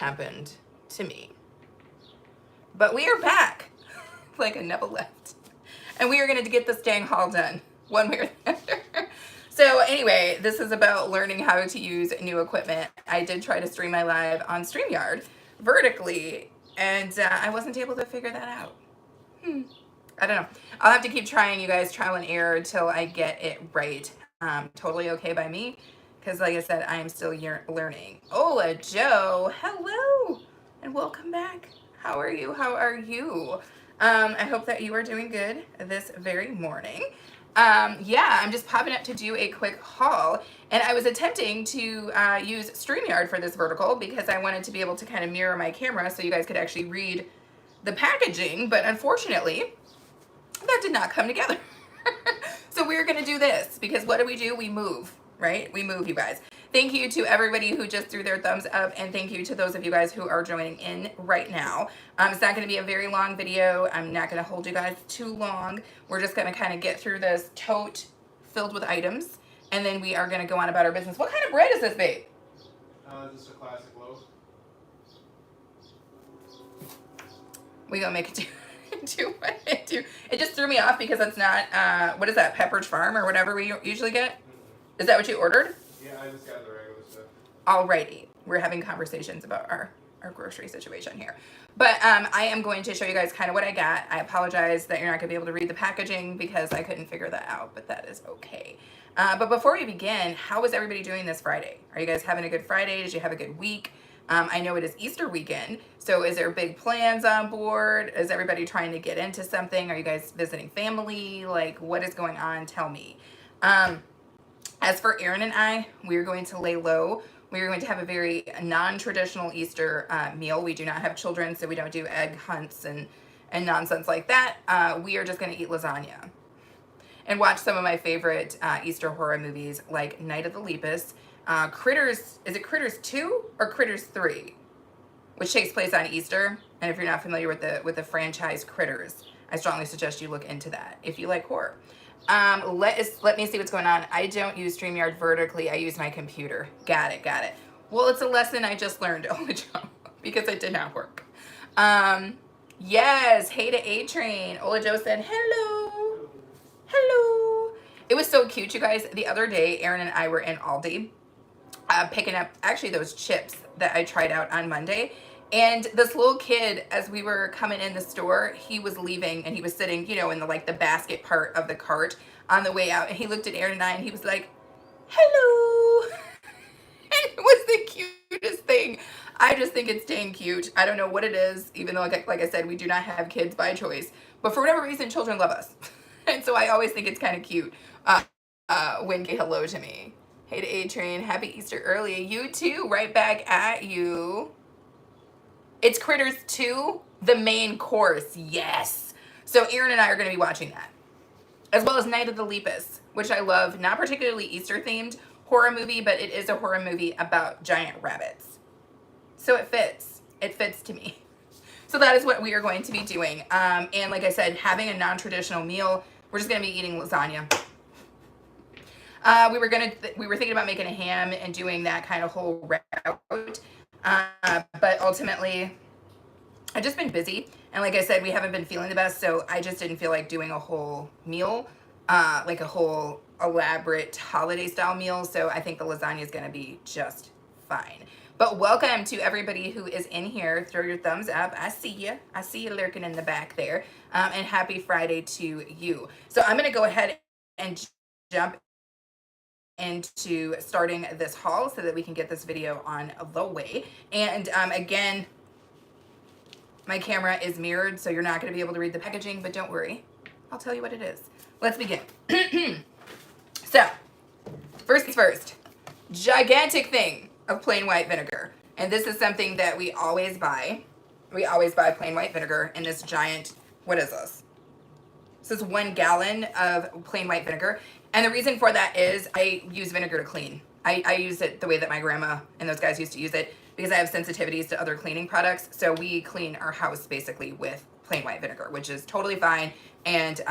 happened to me. But we are back like a never left. And we are going to get this dang haul done one way or the other. So anyway, this is about learning how to use new equipment. I did try to stream my live on StreamYard vertically, and I wasn't able to figure that out. I don't know. I'll have to keep trying, you guys, trial and error till I get it right. Totally okay by me, because like I said, I am still learning. Ola Joe, hello, and welcome back. How are you? How are you? I hope that you are doing good this very morning. Yeah, I'm just popping up to do a quick haul, and I was attempting to use StreamYard for this vertical because I wanted to be able to kind of mirror my camera so you guys could actually read the packaging, but unfortunately, that did not come together. So we're gonna do this because what do? We move, right? We move, you guys. Thank you to everybody who just threw their thumbs up, and thank you to those of you guys who are joining in right now. It's not gonna be a very long video. I'm not gonna hold you guys too long. We're just gonna kind of get through this tote filled with items, and then we are gonna go on about our business. What kind of bread is this, babe? Just a classic loaf. We gonna make it do what it do. It just threw me off because it's not, what is that, Pepperidge Farm or whatever we usually get? Is that what you ordered? Yeah, I just got the regular stuff. Alrighty. We're having conversations about our grocery situation here. But I am going to show you guys kind of what I got. I apologize that you're not going to be able to read the packaging because I couldn't figure that out, but that is okay. But before we begin, how is everybody doing this Friday? Are you guys having a good Friday? Did you have a good week? I know it is Easter weekend, so is there big plans on board? Is everybody trying to get into something? Are you guys visiting family? Like, what is going on? Tell me. As for Aaron and I, we're going to lay low. We're going to have a very non-traditional Easter meal. We do not have children, so we don't do egg hunts and nonsense like that. We are just going to eat lasagna and watch some of my favorite Easter horror movies like Night of the Lepus. Critters, is it Critters 2 or Critters 3? Which takes place on Easter. And if you're not familiar with the franchise Critters, I strongly suggest you look into that if you like horror. Let me see what's going on. I don't use StreamYard vertically. I use my computer. Got it. Well, it's a lesson I just learned, because it did not work. Yes, hey to A-Train. Ola Joe said, hello. Hello. It was so cute, you guys. The other day, Aaron and I were in Aldi picking up actually those chips that I tried out on Monday. And this little kid, as we were coming in the store, he was leaving and he was sitting, you know, in the basket part of the cart on the way out. And he looked at Aaron and I and he was like, hello. And it was the cutest thing. I just think it's dang cute. I don't know what it is, even though, like I said, we do not have kids by choice. But for whatever reason, children love us. And so I always think it's kind of cute when they say hello to me. Hey to A-Train, happy Easter early. You too, right back at you. It's Critters 2, the main course, yes. So Aaron and I are going to be watching that, as well as Night of the Lepus, which I love. Not particularly Easter-themed horror movie, but it is a horror movie about giant rabbits. So it fits. It fits to me. So that is what we are going to be doing. And like I said, having a non-traditional meal, we're just going to be eating lasagna. We were thinking about making a ham and doing that kind of whole route. But ultimately, I've just been busy. And like I said, we haven't been feeling the best. So I just didn't feel like doing a whole meal, like a whole elaborate holiday style meal. So I think the lasagna is going to be just fine. But welcome to everybody who is in here. Throw your thumbs up. I see you. I see you lurking in the back there. And happy Friday to you. So I'm going to go ahead and jump into starting this haul so that we can get this video on the way. And again, my camera is mirrored, so you're not going to be able to read the packaging, but don't worry. I'll tell you what it is. Let's begin. So, first things first, gigantic thing of plain white vinegar. And this is something that we always buy. We always buy plain white vinegar in this giant, what is this? This is 1 gallon of plain white vinegar. And the reason for that is I use vinegar to clean. I use it the way that my grandma and those guys used to use it because I have sensitivities to other cleaning products. So we clean our house basically with plain white vinegar, which is totally fine and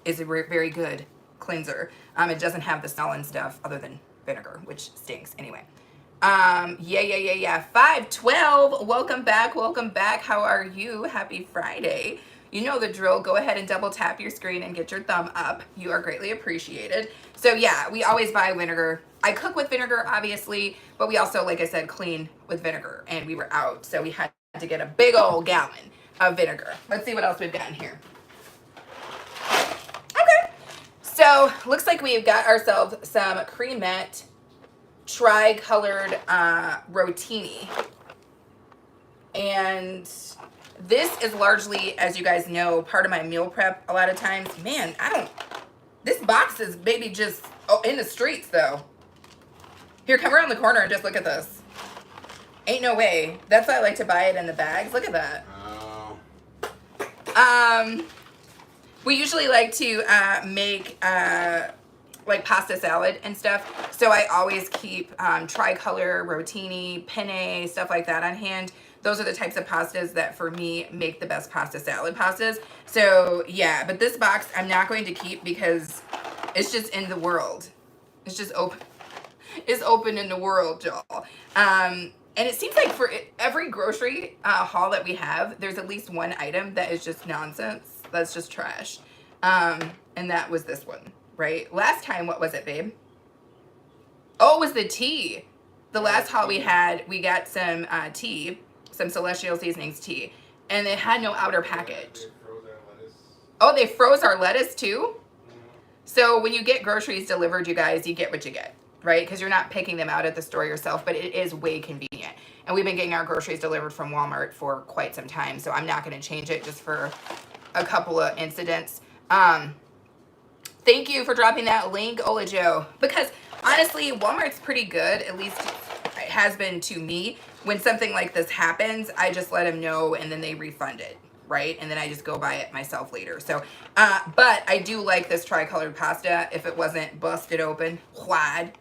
is a very good cleanser. It doesn't have the smell and stuff other than vinegar, which stinks anyway. Yeah. 512. Welcome back. Welcome back. How are you? Happy Friday. You know the drill. Go ahead and double tap your screen and get your thumb up. You are greatly appreciated. So yeah, we always buy vinegar. I cook with vinegar, obviously, but we also, like I said, clean with vinegar, and we were out, so we had to get a big old gallon of vinegar. Let's see what else we've got in here. Okay. So looks like we've got ourselves some Cremette tri-colored rotini, and this is largely, as you guys know, part of my meal prep a lot of times. Man, this box is maybe just in the streets though. Here, come around the corner and just look at this. Ain't no way. That's why I like to buy it in the bags. Look at that. Oh. We usually like to make like pasta salad and stuff. So I always keep tricolor, rotini, penne, stuff like that on hand. Those are the types of pastas that for me make the best pasta salad pastas. So yeah, but this box I'm not going to keep because it's just in the world. It's just open. It's open in the world, y'all. And it seems like for every grocery haul that we have, there's at least one item that is just nonsense. That's just trash. And that was this one, right? Last time, what was it, babe? Oh, it was the tea. The last haul we had, we got some tea, some Celestial Seasonings tea, and it had no outer package. Oh, they froze our lettuce too? So when you get groceries delivered, you guys, you get what you get, right? Because you're not picking them out at the store yourself, but it is way convenient. And we've been getting our groceries delivered from Walmart for quite some time, so I'm not going to change it just for a couple of incidents. Thank you for dropping that link, Ola Joe, because honestly, Walmart's pretty good, at least it has been to me. When something like this happens, I just let them know and then they refund it, right? And then I just go buy it myself later. So, but I do like this tricolored pasta. If it wasn't busted open, wide,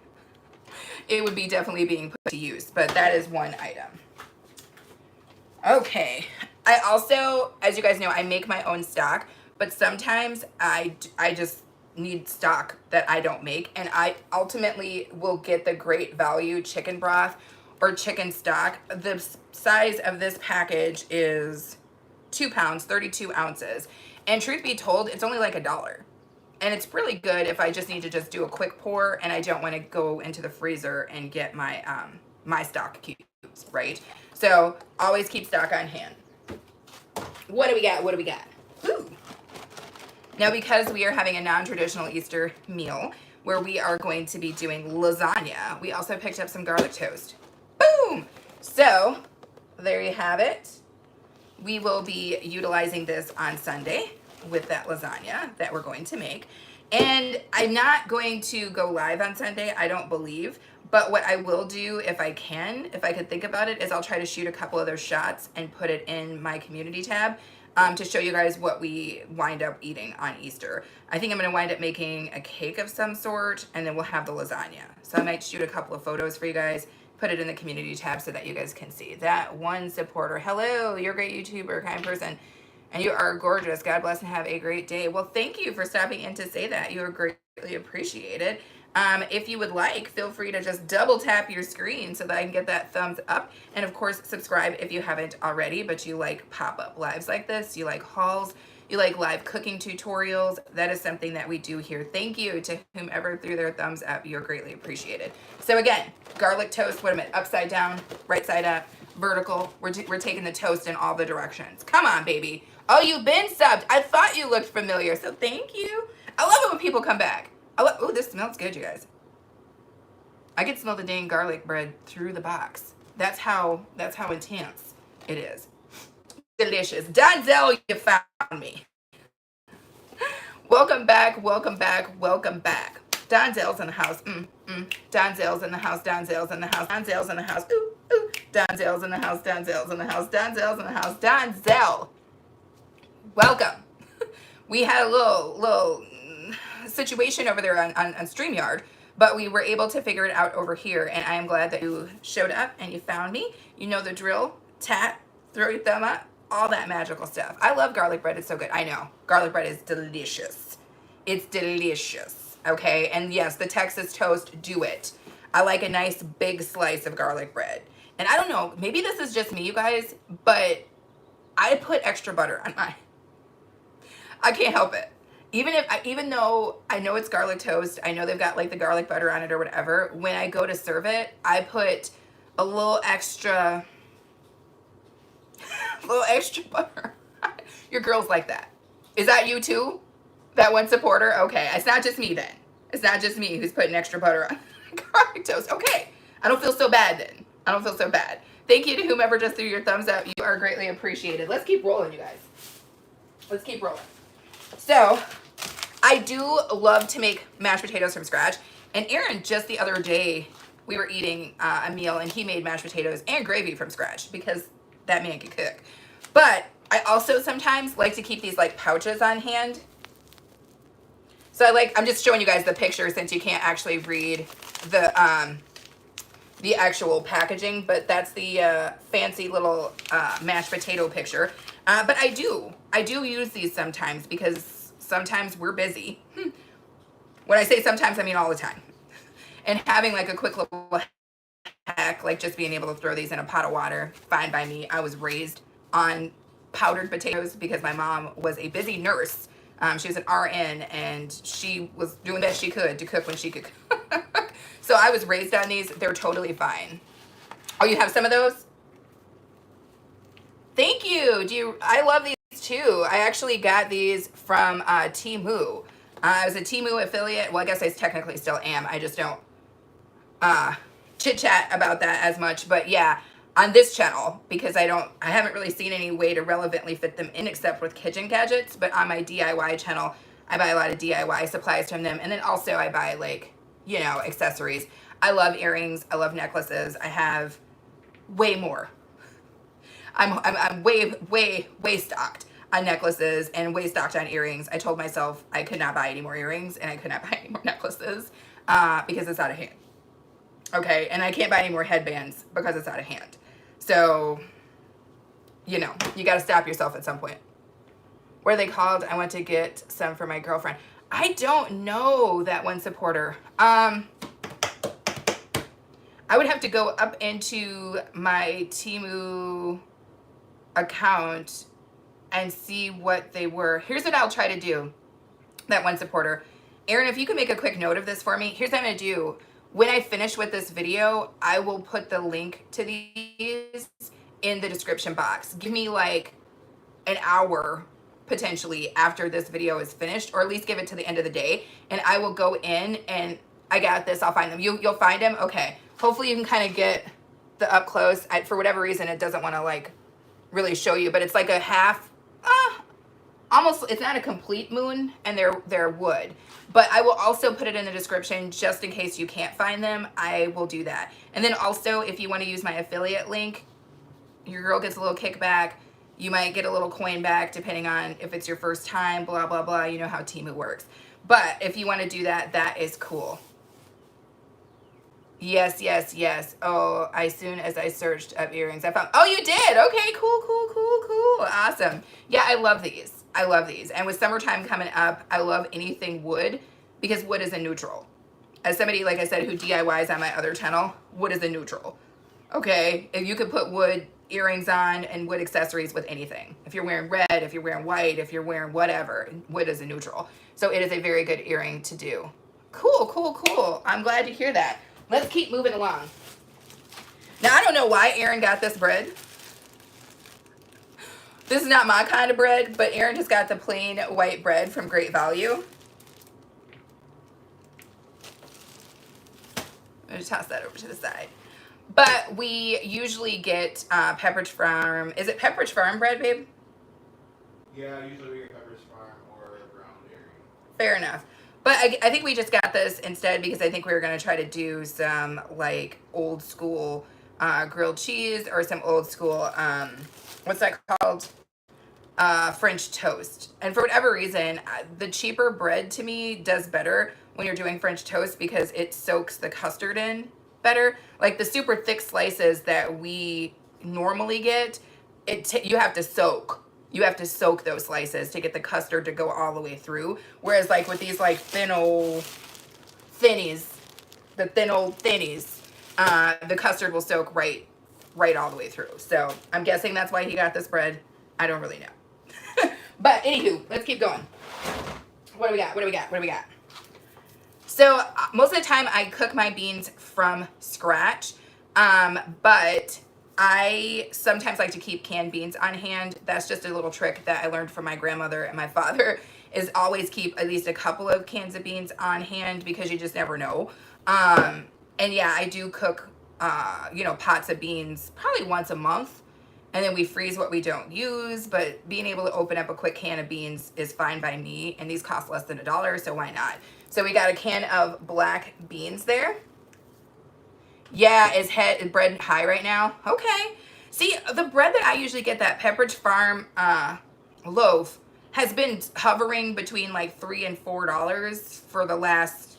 it would be definitely being put to use, but that is one item. Okay. I also, as you guys know, I make my own stock, but sometimes I just need stock that I don't make, and I ultimately will get the Great Value chicken broth or chicken stock. The size of this package is 2 pounds, 32 ounces, and truth be told, it's only like $1. And it's really good if I just need to just do a quick pour and I don't want to go into the freezer and get my my stock cubes, right? So always keep stock on hand. What do we got? What do we got? Ooh. Now, because we are having a non-traditional Easter meal where we are going to be doing lasagna, we also picked up some garlic toast. Boom! So there you have it. We will be utilizing this on Sunday with that lasagna that we're going to make. And I'm not going to go live on Sunday, I don't believe. But what I will do, if I could think about it, is I'll try to shoot a couple other shots and put it in my community tab to show you guys what we wind up eating on Easter. I think I'm going to wind up making a cake of some sort, and then we'll have the lasagna. So I might shoot a couple of photos for you guys, put it in the community tab so that you guys can see. That one supporter, hello, you're a great YouTuber, kind person, and you are gorgeous. God bless and have a great day. Well, thank you for stopping in to say that. You are greatly appreciated. If you would like, feel free to just double tap your screen so that I can get that thumbs up. And of course, subscribe if you haven't already, but you like pop-up lives like this, you like hauls, you like live cooking tutorials. That is something that we do here. Thank you to whomever threw their thumbs up. You're greatly appreciated. So again, garlic toast, what am I, upside down, right side up, vertical. We're taking the toast in all the directions. Come on, baby. Oh, you've been subbed. I thought you looked familiar, so thank you. I love it when people come back. Oh, this smells good, you guys. I can smell the dang garlic bread through the box. That's how intense it is. Delicious. Donzel, you found me. Welcome back, welcome back, welcome back. Donzel's in the house. Donzel's in the house, Donzel's in the house, Donzel's in the house. Ooh, ooh. Donzel's in the house, Donzel's in the house, Donzel's in the house, Donzel. Welcome. We had a little situation over there on StreamYard, but we were able to figure it out over here, and I am glad that you showed up and you found me. You know the drill. Tap, throw your thumb up, all that magical stuff. I love garlic bread. It's so good. I know. Garlic bread is delicious. It's delicious. Okay? And yes, the Texas toast, do it. I like a nice big slice of garlic bread. And I don't know, maybe this is just me, you guys, but I put extra butter on mine. I can't help it. Even though I know it's garlic toast, I know they've got like the garlic butter on it or whatever, when I go to serve it, I put a little extra butter. Your girl's like that. Is that you too? That one supporter? Okay, it's not just me then. It's not just me who's putting extra butter on garlic toast. Okay, I don't feel so bad then. I don't feel so bad. Thank you to whomever just threw your thumbs up. You are greatly appreciated. Let's keep rolling, you guys. Let's keep rolling. So, I do love to make mashed potatoes from scratch. And Aaron, just the other day, we were eating a meal and he made mashed potatoes and gravy from scratch because that man can cook. But I also sometimes like to keep these like pouches on hand. So I'm just showing you guys the picture since you can't actually read the actual packaging, but that's the fancy little mashed potato picture. But I do use these sometimes because sometimes we're busy. When I say sometimes, I mean all the time. And having like a quick little hack, like just being able to throw these in a pot of water, fine by me. I was raised on powdered potatoes because my mom was a busy nurse. She was an RN and she was doing the best she could to cook when she could cook. So I was raised on these. They're totally fine. Oh, you have some of those? Thank you. I love these too. I actually got these from Temu. I was a Temu affiliate. Well, I guess I technically still am. I just don't chit chat about that as much. But yeah, on this channel, because I haven't really seen any way to relevantly fit them in except with kitchen gadgets. But on my DIY channel, I buy a lot of DIY supplies from them. And then also I buy like, you know, accessories. I love earrings. I love necklaces. I have way more. I'm way stocked on necklaces and way stocked on earrings. I told myself I could not buy any more earrings and I could not buy any more necklaces because it's out of hand. Okay, and I can't buy any more headbands because it's out of hand. So, you know, you got to stop yourself at some point. What are they called? I went to get some for my girlfriend. I don't know that one supporter. I would have to go up into my Temu account and see what they were. Here's what I'll try to do. That one supporter. Aaron, if you can make a quick note of this for me. Here's what I'm going to do. When I finish with this video, I will put the link to these in the description box. Give me like an hour potentially after this video is finished, or at least give it to the end of the day, and I will go in and I got this. I'll find them. You'll find them. Okay. Hopefully you can kind of get the up close. For whatever reason, it doesn't want to like really show you, but it's like a half, almost, it's not a complete moon, and they're wood. But I will also put it in the description just in case you can't find them. I will do that. And then also, if you want to use my affiliate link, your girl gets a little kickback. You might get a little coin back depending on if it's your first time, blah, blah, blah. You know how Temu works. But if you want to do that, that is cool. Yes, yes, yes. Oh, as soon as I searched up earrings, I found, oh, you did? Okay, cool, cool, cool, cool. Awesome. Yeah, I love these. I love these. And with summertime coming up, I love anything wood because wood is a neutral. As somebody, like I said, who DIYs on my other channel, wood is a neutral. Okay? If you could put wood earrings on and wood accessories with anything. If you're wearing red, if you're wearing white, if you're wearing whatever, wood is a neutral. So it is a very good earring to do. Cool, cool, cool. I'm glad to hear that. Let's keep moving along. Now, I don't know why Aaron got this bread. This is not my kind of bread, but Aaron just got the plain white bread from Great Value. I'm going to toss that over to the side. But we usually get Pepperidge Farm. Is it Pepperidge Farm bread, babe? Yeah, usually we get Pepperidge Farm or Brown Dairy. Fair enough. But I think we just got this instead because I think we were going to try to do some like old school grilled cheese or some old school, what's that called? French toast. And for whatever reason, the cheaper bread to me does better when you're doing French toast because it soaks the custard in better. Like the super thick slices that we normally get, you have to soak. You have to soak those slices to get the custard to go all the way through. Whereas like with these like thin old thinnies, the thin old thinnies, the custard will soak right all the way through. So I'm guessing that's why he got this bread. I don't really know. But anywho, let's keep going. What do we got? What do we got? What do we got? So most of the time I cook my beans from scratch, but I sometimes like to keep canned beans on hand. That's just a little trick that I learned from my grandmother and my father, is always keep at least a couple of cans of beans on hand because you just never know. And yeah, I do cook, you know, pots of beans probably once a month. And then we freeze what we don't use, but being able to open up a quick can of beans is fine by me. And these cost less than $1, so why not? So we got a can of black beans there. Yeah, is bread high right now? Okay. See, the bread that I usually get, that Pepperidge Farm loaf, has been hovering between like $3 and $4 for the last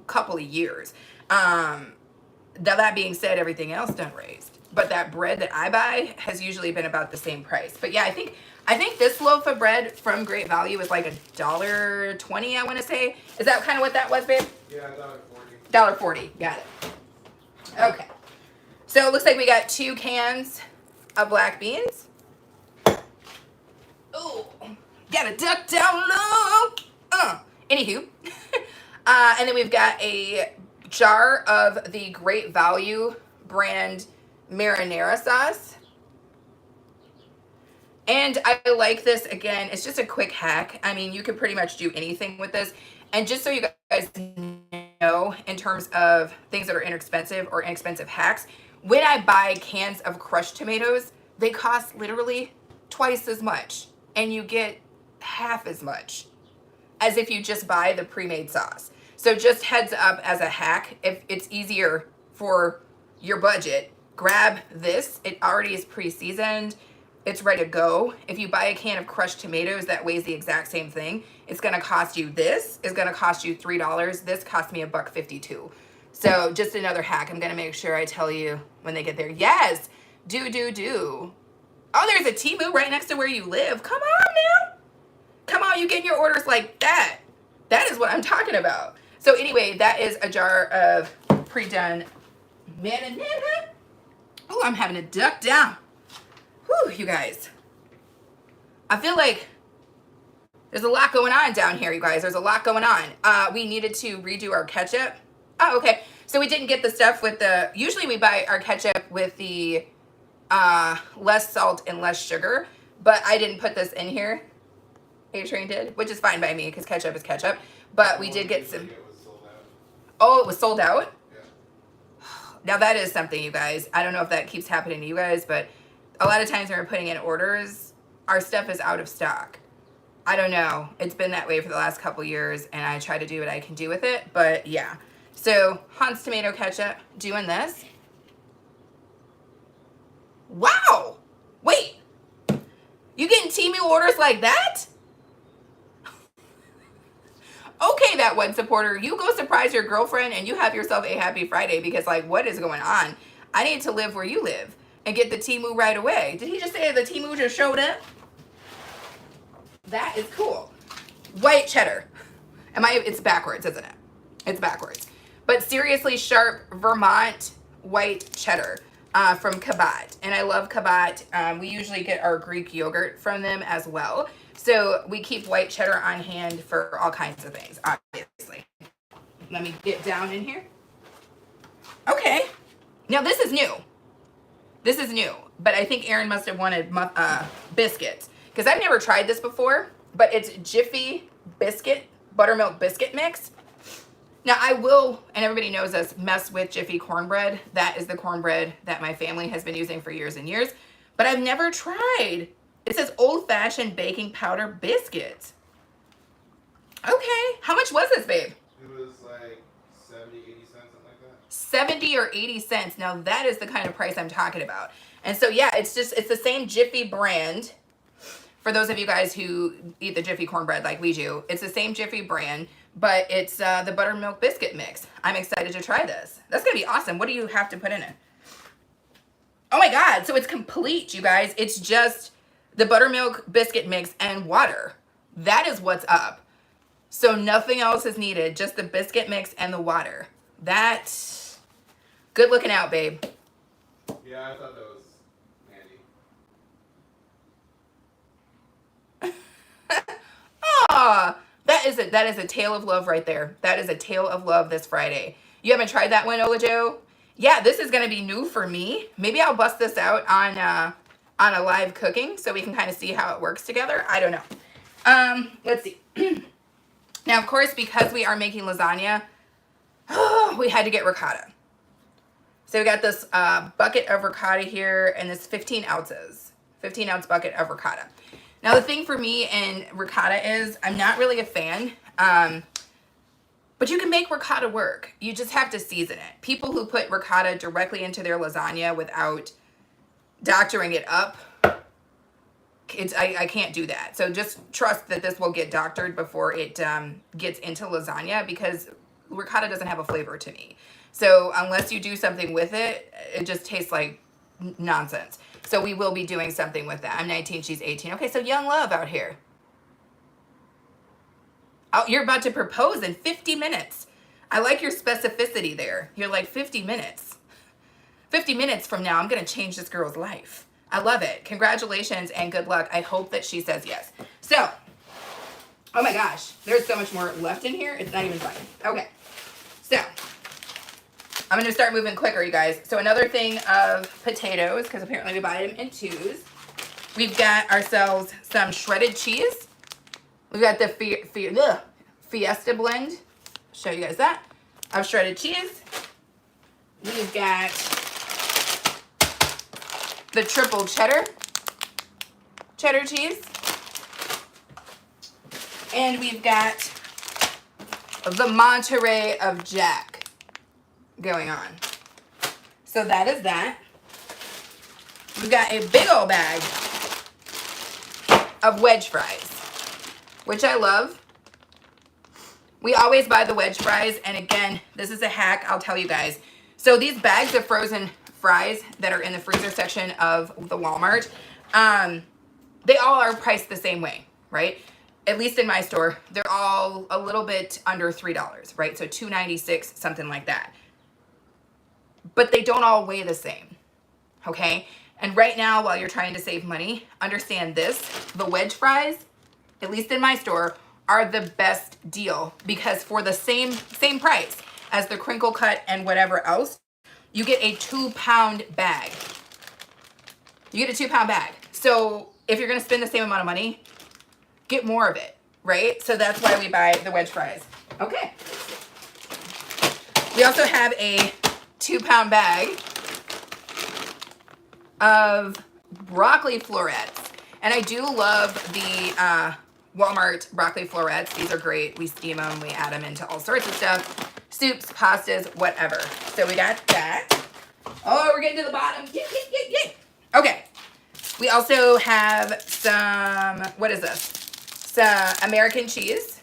couple of years. Now that being said, everything else done raised. But that bread that I buy has usually been about the same price. But yeah, I think this loaf of bread from Great Value is like $1.20, I want to say. Is that kind of what that was, babe? Yeah, $1.40. $1.40. Got it. Okay. So it looks like we got 2 cans of black beans. Oh, gotta duck down low. Anywho. And then we've got a jar of the Great Value brand marinara sauce. And I like this, again, it's just a quick hack. I mean, you can pretty much do anything with this. And just so you guys know, in terms of things that are inexpensive or inexpensive hacks, when I buy cans of crushed tomatoes, they cost literally twice as much. And you get half as much as if you just buy the pre-made sauce. So just heads up as a hack, if it's easier for your budget, grab this. It already is pre-seasoned. It's ready to go. If you buy a can of crushed tomatoes that weighs the exact same thing, it's gonna cost you, this is gonna cost you $3. This cost me $1.52. So just another hack. I'm gonna make sure I tell you when they get there. Yes, do. Oh, there's a Temu right next to where you live. Come on now. Come on, you getting your orders like that. That is what I'm talking about. So anyway, that is a jar of pre-done marinara. Oh, I'm having to duck down. Whew, you guys. I feel like there's a lot going on down here, you guys. There's a lot going on. We needed to redo our ketchup. Oh, okay. So we didn't get the stuff with the, usually we buy our ketchup with the less salt and less sugar, but I didn't put this in here. A-Train did, which is fine by me because ketchup is ketchup. But we did get some. Oh, it was sold out? Yeah. Now that is something, you guys. I don't know if that keeps happening to you guys, but a lot of times when we're putting in orders, our stuff is out of stock. I don't know. It's been that way for the last couple years, and I try to do what I can do with it, but yeah. So, Hans tomato ketchup, doing this. Wow! Wait! You getting Temu orders like that? Okay, that one supporter, you go surprise your girlfriend and you have yourself a happy Friday, because like, what is going on? I need to live where you live and get the Temu right away. Did he just say the Temu just showed up? That is cool. White cheddar. It's backwards, isn't it? It's backwards. But seriously sharp Vermont white cheddar from Cabot. And I love Cabot. We usually get our Greek yogurt from them as well. So we keep white cheddar on hand for all kinds of things, obviously. Let me get down in here. Okay. Now this is new. This is new. But I think Aaron must have wanted biscuits. Because I've never tried this before. But it's Jiffy biscuit, buttermilk biscuit mix. Now I will, and everybody knows this, mess with Jiffy cornbread. That is the cornbread that my family has been using for years and years. But I've never tried. It says old-fashioned baking powder biscuits. Okay. How much was this, babe? It was like 70, 80 cents, something like that. 70 or 80 cents. Now that is the kind of price I'm talking about. And so yeah, it's the same Jiffy brand. For those of you guys who eat the Jiffy cornbread like we do, it's the same Jiffy brand, but it's the buttermilk biscuit mix. I'm excited to try this. That's gonna be awesome. What do you have to put in it? Oh my God, so it's complete, you guys. It's just the buttermilk biscuit mix and water. That is what's up. So nothing else is needed, just the biscuit mix and the water. That, good looking out, babe. Yeah, I thought that was handy. Ah, that is a tale of love right there. That is a tale of love this Friday. You haven't tried that one, Ola Joe? Yeah, this is gonna be new for me. Maybe I'll bust this out on a live cooking so we can kind of see how it works together. I don't know. Let's see. Now, of course, because we are making lasagna, we had to get ricotta. So we got this bucket of ricotta here, and this 15 ounces, 15 ounce bucket of ricotta. Now the thing for me and ricotta is I'm not really a fan, but you can make ricotta work. You just have to season it. People who put ricotta directly into their lasagna without doctoring it up, I can't do that. So just trust that this will get doctored before it gets into lasagna, because ricotta doesn't have a flavor to me. So unless you do something with it, it just tastes like nonsense. So we will be doing something with that. I'm 19, she's 18. Okay, so young love out here. Oh, you're about to propose in 50 minutes. I like your specificity there. You're like 50 minutes. 50 minutes from now, I'm going to change this girl's life. I love it. Congratulations and good luck. I hope that she says yes. So, oh my gosh, there's so much more left in here. It's not even funny. Okay, so I'm going to start moving quicker, you guys. So another thing of potatoes, because apparently we buy them in twos. We've got ourselves some shredded cheese. We've got the Fiesta blend. I'll show you guys that. Of shredded cheese. We've got the triple cheddar cheese. And we've got the Monterey of Jack going on. So that is that. We've got a big old bag of wedge fries, which I love. We always buy the wedge fries, and again, this is a hack, I'll tell you guys. So these bags of frozen fries that are in the freezer section of the Walmart, they all are priced the same way, right? At least in my store, they're all a little bit under $3, right? So $2.96, something like that. But they don't all weigh the same, okay? And right now, while you're trying to save money, understand this: the wedge fries, at least in my store, are the best deal, because for the same price as the crinkle cut and whatever else, you get a 2-pound bag. You get a 2-pound bag. So if you're gonna spend the same amount of money, get more of it, right? So that's why we buy the wedge fries. Okay. We also have a 2-pound bag of broccoli florets. And I do love the Walmart broccoli florets. These are great. We steam them. We add them into all sorts of stuff. Soups, pastas, whatever. So we got that. Oh, we're getting to the bottom. Yay. Okay. We also have some, what is this? Some American cheese.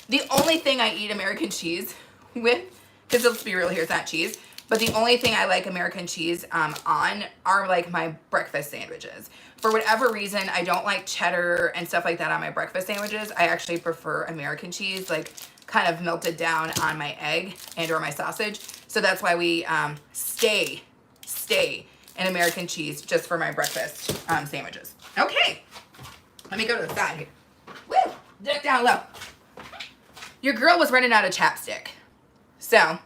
The only thing I eat American cheese with, because let's be real here, it's not cheese, but the only thing I like American cheese on are like my breakfast sandwiches. For whatever reason, I don't like cheddar and stuff like that on my breakfast sandwiches. I actually prefer American cheese, like kind of melted down on my egg and or my sausage. So that's why we stay in American cheese just for my breakfast sandwiches. Okay, let me go to the side here. Woo, duck down low. Your girl was running out of chapstick. So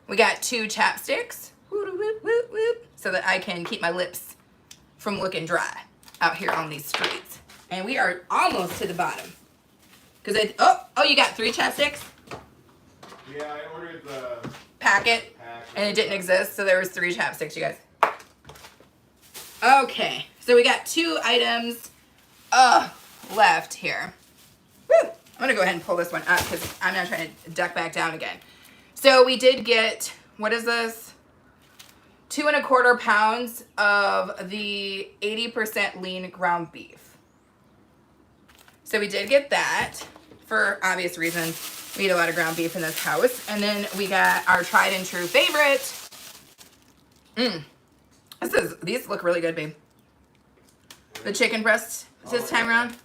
we got 2 chapsticks, so that I can keep my lips from looking dry out here on these streets. And we are almost to the bottom. Cause oh, you got 3 chapsticks? Yeah, I ordered the packet and it didn't exist, so there was 3 chapsticks, you guys. Okay, so we got 2 items left here. Woo! I'm gonna go ahead and pull this one up because I'm not trying to duck back down again. So we did get, what is this? 2 1/4 pounds of the 80% lean ground beef. So we did get that for obvious reasons. We eat a lot of ground beef in this house. And then we got our tried and true favorite. These look really good, babe. The chicken breasts this time around.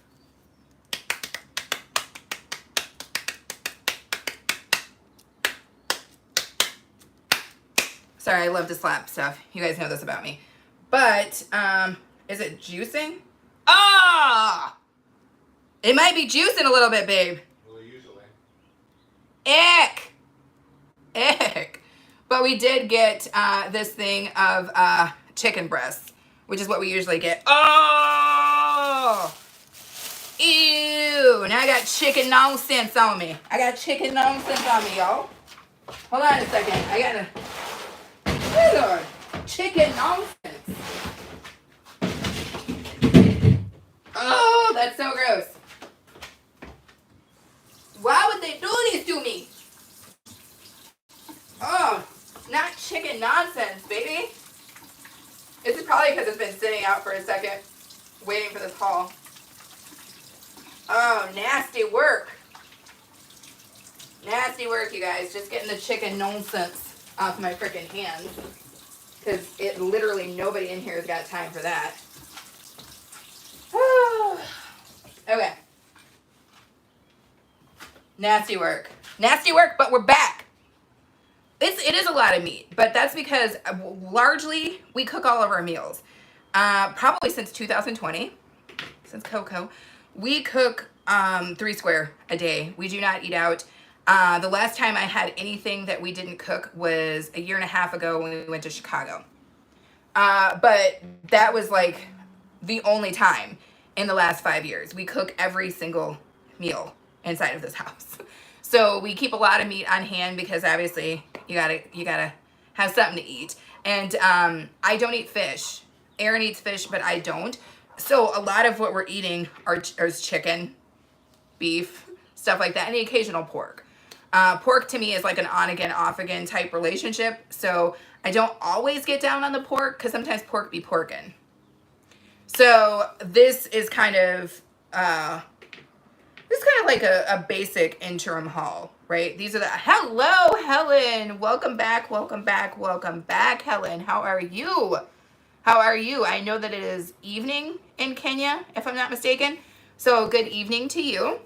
Sorry, I love to slap stuff. You guys know this about me. But, is it juicing? Ah! It might be juicing a little bit, babe. Well, usually. Ick! Ick. But we did get this thing of chicken breasts, which is what we usually get. Oh! Ew! Now I got chicken nonsense on me. I got chicken nonsense on me, y'all. Hold on a second. I gotta... Good Lord. Chicken nonsense. Oh, that's so gross. Why would they do this to me? Oh, not chicken nonsense, baby. This is probably because it's been sitting out for a second, waiting for this haul. Oh, nasty work. Nasty work, you guys. Just getting the chicken nonsense off my freaking hands. Because it literally, nobody in here has got time for that. Okay. Nasty work. Nasty work, but we're back. It is a lot of meat, but that's because largely we cook all of our meals. Probably since 2020, since Coco, we cook 3 square a day. We do not eat out. The last time I had anything that we didn't cook was a year and a half ago when we went to Chicago. But that was like the only time in the last 5 years. We cook every single meal inside of this house. So we keep a lot of meat on hand because obviously you gotta have something to eat. And I don't eat fish. Aaron eats fish, but I don't. So a lot of what we're eating is chicken, beef, stuff like that, and the occasional pork. Pork to me is like an on again, off again type relationship. So I don't always get down on the pork because sometimes pork be porkin'. So this is kind of like a basic interim haul, right? These are the, hello, Helen. Welcome back, welcome back, welcome back, Helen. How are you? How are you? I know that it is evening in Kenya, if I'm not mistaken. So good evening to you.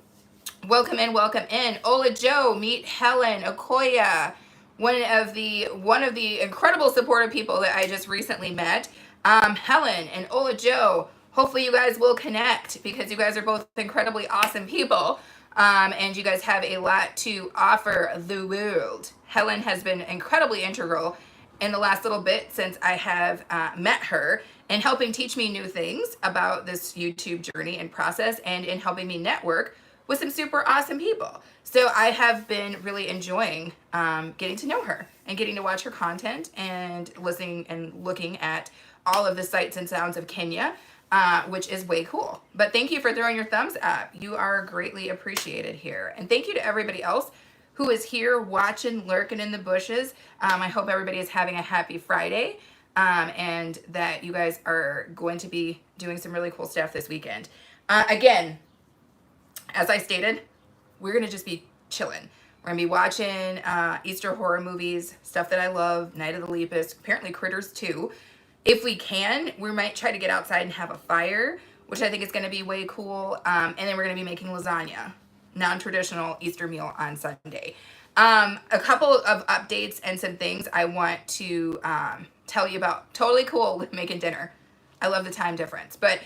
Welcome in, welcome in. Ola Joe, meet Helen Okoya, one of the incredible supportive people that I just recently met. Helen and Ola Joe, hopefully you guys will connect because you guys are both incredibly awesome people. And you guys have a lot to offer the world. Helen has been incredibly integral in the last little bit since I have met her and helping teach me new things about this YouTube journey and process and in helping me network with some super awesome people. So I have been really enjoying getting to know her and getting to watch her content and listening and looking at all of the sights and sounds of Kenya, which is way cool. But thank you for throwing your thumbs up. You are greatly appreciated here. And thank you to everybody else who is here watching, lurking in the bushes. I hope everybody is having a happy Friday and that you guys are going to be doing some really cool stuff this weekend. Again, as I stated, we're going to just be chilling. We're going to be watching Easter horror movies, stuff that I love, Night of the Lepus, apparently Critters 2. If we can, we might try to get outside and have a fire, which I think is going to be way cool. And then we're going to be making lasagna, non-traditional Easter meal on Sunday. A couple of updates and some things I want to tell you about. Totally cool with making dinner. I love the time difference. But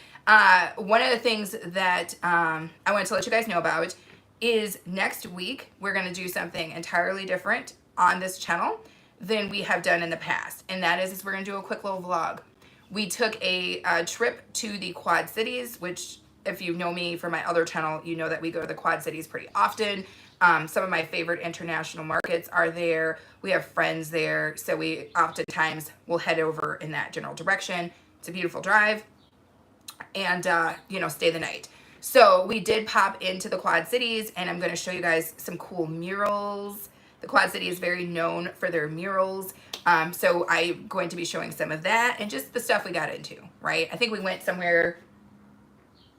one of the things that I wanted to let you guys know about is next week we're going to do something entirely different on this channel than we have done in the past. And that is we're going to do a quick little vlog. We took a trip to the Quad Cities, which if you know me from my other channel, you know that we go to the Quad Cities pretty often. Some of my favorite international markets are there. We have friends there. So we oftentimes will head over in that general direction. It's a beautiful drive. And, stay the night. So we did pop into the Quad Cities and I'm going to show you guys some cool murals. The Quad City is very known for their murals. So I'm going to be showing some of that and just the stuff we got into, right? I think we went somewhere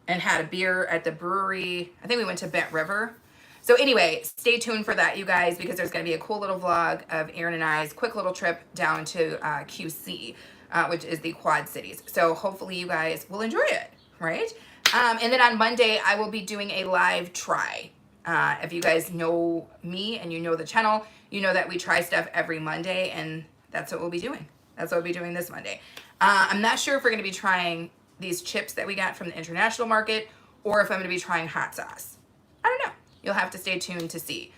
and had a beer at the brewery. I think we went to Bent River. So anyway, stay tuned for that, you guys, because there's going to be a cool little vlog of Aaron and I's quick little trip down to QC, which is the Quad Cities. So hopefully you guys will enjoy it, right? And then on Monday, I will be doing a live try. If you guys know me and you know the channel, you know that we try stuff every Monday. And that's what we'll be doing. That's what we'll be doing this Monday. I'm not sure if we're going to be trying these chips that we got from the international market or if I'm going to be trying hot sauce. I don't know. You'll have to stay tuned to see.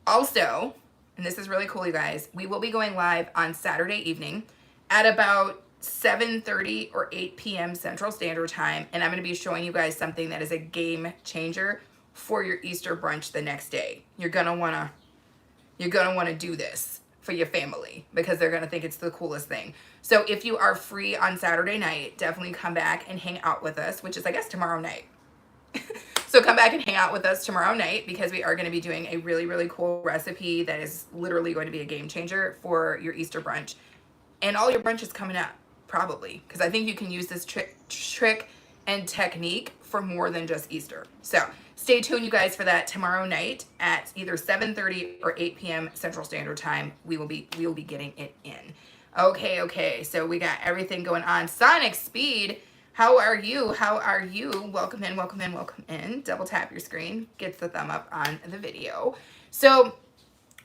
Also, and this is really cool, you guys, we will be going live on Saturday evening at about 7:30 or 8 p.m. Central Standard Time, and I'm going to be showing you guys something that is a game changer for your Easter brunch the next day. You're gonna wanna do this for your family because they're gonna think it's the coolest thing. So if you are free on Saturday night, definitely come back and hang out with us, which is I guess tomorrow night. So come back and hang out with us tomorrow night because we are going to be doing a really, really cool recipe that is literally going to be a game changer for your Easter brunch. And all your brunches coming up, probably. Because I think you can use this trick and technique for more than just Easter. So stay tuned, you guys, for that tomorrow night at either 7:30 or 8 p.m. Central Standard Time. We will be getting it in. Okay. So we got everything going on. Sonic Speed. How are you? Welcome in. Double tap your screen. Gets the thumb up on the video. So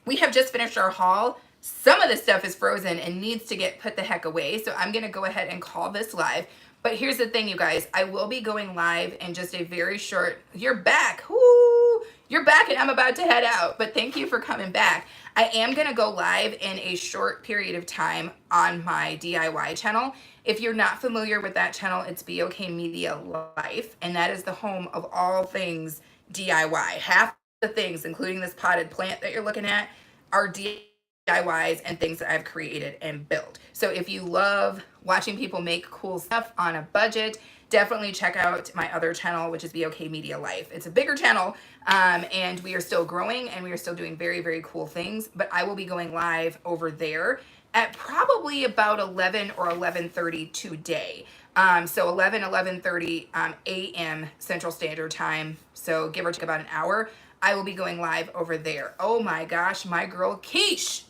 we have just finished our haul. Some of the stuff is frozen and needs to get put the heck away. So I'm going to go ahead and call this live. But here's the thing, you guys. I will be going live in just a very short... You're back. Woo! You're back and I'm about to head out. But thank you for coming back. I am going to go live in a short period of time on my DIY channel. If you're not familiar with that channel, it's BOK Media Life, and that is the home of all things DIY. Half the things, including this potted plant that you're looking at, are DIYs and things that I've created and built. So if you love watching people make cool stuff on a budget, definitely check out my other channel, which is BOK Media Life. It's a bigger channel, and we are still growing, and we are still doing very, very cool things, but I will be going live over there at probably about 11 or 11:30 today. So 11:30 a.m. Central Standard Time. So give or take about an hour. I will be going live over there. Oh my gosh, my girl Keish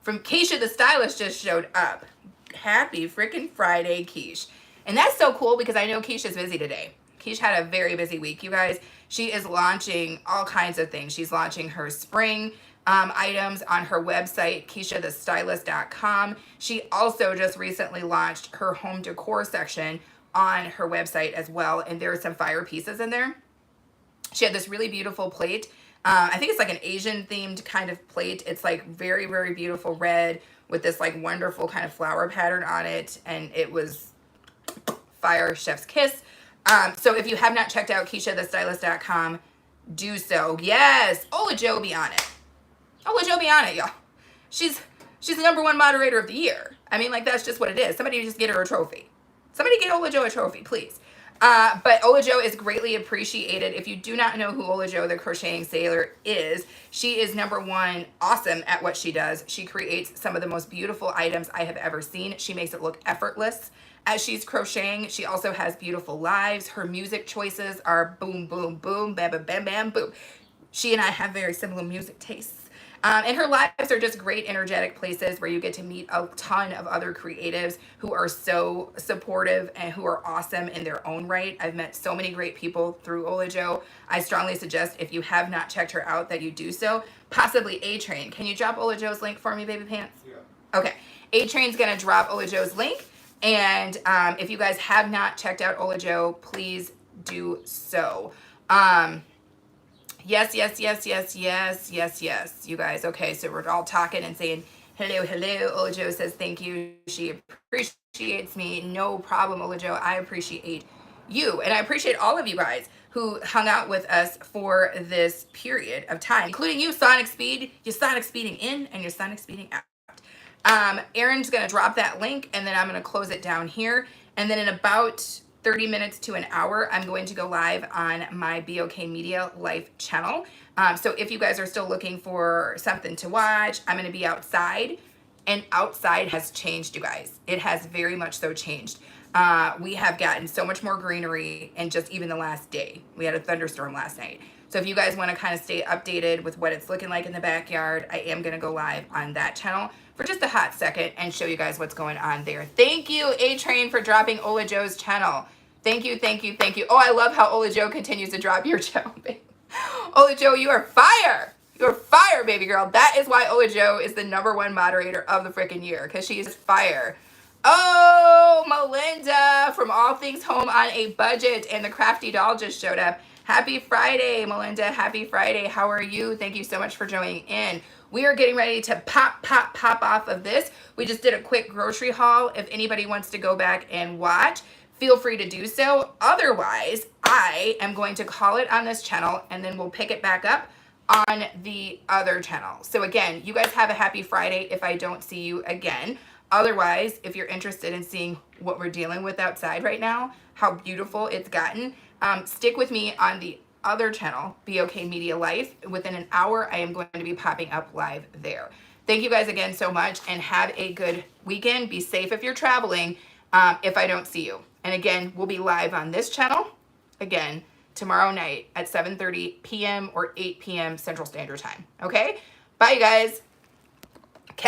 from Keisha the Stylist just showed up. Happy freaking Friday, Keish. And that's so cool because I know Keish is busy today. Keish had a very busy week, you guys. She is launching all kinds of things. She's launching her spring items on her website, KeishaTheStylist.com. She also just recently launched her home decor section on her website as well, and there are some fire pieces in there. She had this really beautiful plate. I think it's like an Asian themed kind of plate. It's like very, very beautiful red with this like wonderful kind of flower pattern on it, and it was fire, chef's kiss. So if you have not checked out KeishaTheStylist.com, do so. Yes, Ola Jo be on it. Ola Jo be on it, y'all. She's the #1 moderator of the year. I mean, like, that's just what it is. Somebody just get her a trophy. Somebody get Ola Jo a trophy, please. But Ola Jo is greatly appreciated. If you do not know who Ola Jo, the Crocheting Sailor, is, she is #1 awesome at what she does. She creates some of the most beautiful items I have ever seen. She makes it look effortless as she's crocheting. She also has beautiful lives. Her music choices are boom, boom, boom, bam, bam, bam, bam, boom. She and I have very similar music tastes. And her lives are just great, energetic places where you get to meet a ton of other creatives who are so supportive and who are awesome in their own right. I've met so many great people through Ola Jo. I strongly suggest if you have not checked her out that you do so. Possibly A-Train. Can you drop Ola Jo's link for me, baby pants? Yeah. Okay. A-Train's going to drop Ola Jo's link. And if you guys have not checked out Ola Jo, please do so. Yes, you guys. Okay, so we're all talking and saying, hello. Ola Jo says thank you. She appreciates me. No problem, Ola Jo. I appreciate you. And I appreciate all of you guys who hung out with us for this period of time, including you, Sonic Speed. You're Sonic Speeding in and you're Sonic Speeding out. Erin's going to drop that link, and then I'm going to close it down here. And then in about 30 minutes to an hour, I'm going to go live on my BOK Media Life channel. So if you guys are still looking for something to watch, I'm going to be outside, and outside has changed, you guys. It has very much so changed. We have gotten so much more greenery in just even the last day. We had a thunderstorm last night. So if you guys want to kind of stay updated with what it's looking like in the backyard, I am going to go live on that channel for just a hot second and show you guys what's going on there. Thank you, A-Train, for dropping Ola Jo's channel. Thank you. Oh, I love how Ola Jo continues to drop your channel, babe. Ola Jo, you are fire. You're fire, baby girl. That is why Ola Joe is the #1 moderator of the freaking year, because she is fire. Oh, Melinda from All Things Home on a Budget and the Crafty Doll just showed up. Happy Friday, Melinda. Happy Friday. How are you? Thank you so much for joining in. We are getting ready to pop off of this. We just did a quick grocery haul. If anybody wants to go back and watch, feel free to do so. Otherwise, I am going to call it on this channel and then we'll pick it back up on the other channel. So again, you guys have a happy Friday if I don't see you again. Otherwise, if you're interested in seeing what we're dealing with outside right now, how beautiful it's gotten, stick with me on the other channel, BOK Media Life. Within an hour, I am going to be popping up live there. Thank you guys again so much and have a good weekend. Be safe if you're traveling if I don't see you. And again, we'll be live on this channel again tomorrow night at 7:30 p.m. or 8 p.m. Central Standard Time. Okay? Bye, you guys.